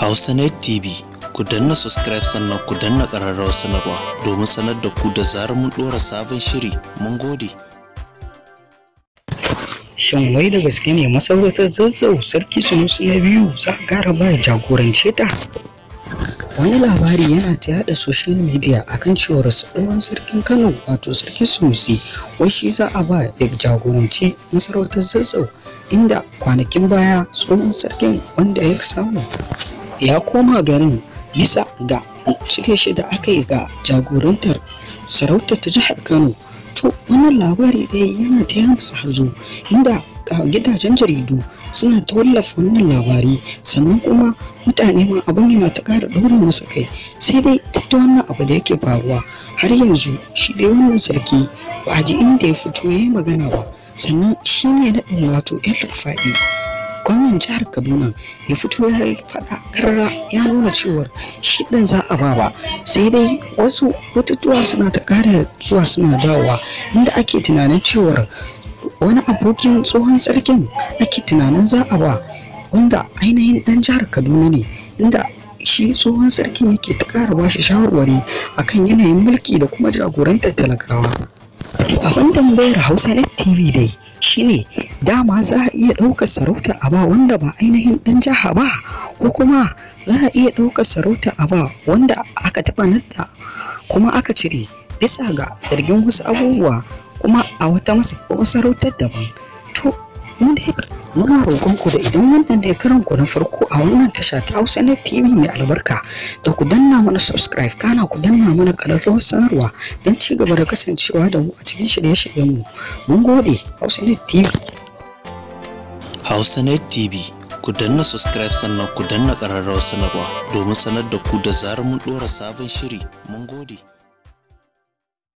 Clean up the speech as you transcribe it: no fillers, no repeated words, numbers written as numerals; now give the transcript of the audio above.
Hausanet TV, ku danna subscribe sannan ku danna ƙararrawar sanarwa domin sanar da ku da zarar mun ɗora sabon shiri. Mun gode. Shin wai da gaske ne masarautar Zazzau Sarki Sunusi na biyu za a ƙara ba jagorance ta? Wani labari yana ta yada social media akan cewar tsohon sarkin Kano wato Sarki Sunusi wai shi za a ba ya jagoranci masarautar Zazzau, inda kwanakin baya tsohon sarkin wanda ya samu ya koma garin bisa ga shirye da aka yi ga jagorantar sarautar ta jihar Kano. To wannan labari dai yana ta yamsa hazo, inda gidajen jaridu suna ta wallafa wannan labari, sannan kuma mutane ma abin yana ta ƙara ɗaure masa kai. Sai dai duk da wannan abu da yake faruwa har yanzu shi dai wannan sarki ba a ji inda ya fito ya yi magana ba. Sannan shi ne naɗin wato El Rufai, gwamnan jihar Kaduna, ya fito ya yi faɗa ƙarara ya nuna cewar shi ɗin za a ba. Sai dai wasu batutuwa suna ta ƙara zuwa suna dawowa, inda ake tunanin cewar wani abokin tsohon sarkin ake tunanin za a ba, wanda ainihin ɗan jihar Kaduna ne, inda shi tsohon sarkin yake ta ƙara ba shi shawarwari akan yanayin mulki da kuma jagorantar talakawa. Abin tambayar Hausanet TV dai shine, dama za a iya ɗaukar sarauta a ba wanda ba ainihin ɗan jiha ba, ko kuma za a iya ɗaukar sarauta a ba wanda aka taɓa nadda kuma aka cire bisa ga zargin wasu abubuwa kuma a wata masarautar daban. To mu dai muna roƙonku da idan wannan ne karan ku na farko a wannan tasha ta Hausanet TV mai albarka, da ku danna mana subscribe, kana ku danna mana ƙararrawar sanarwa don ci gaba da kasancewa da mu a cikin shirye-shiryenmu. Mun gode. Hausanet TV. Hausanet TV, ku danna subscribe sannan ku danna ƙararrawar sanarwa domin sanar da ku da zarar mun ɗora sabon shiri. Mun gode.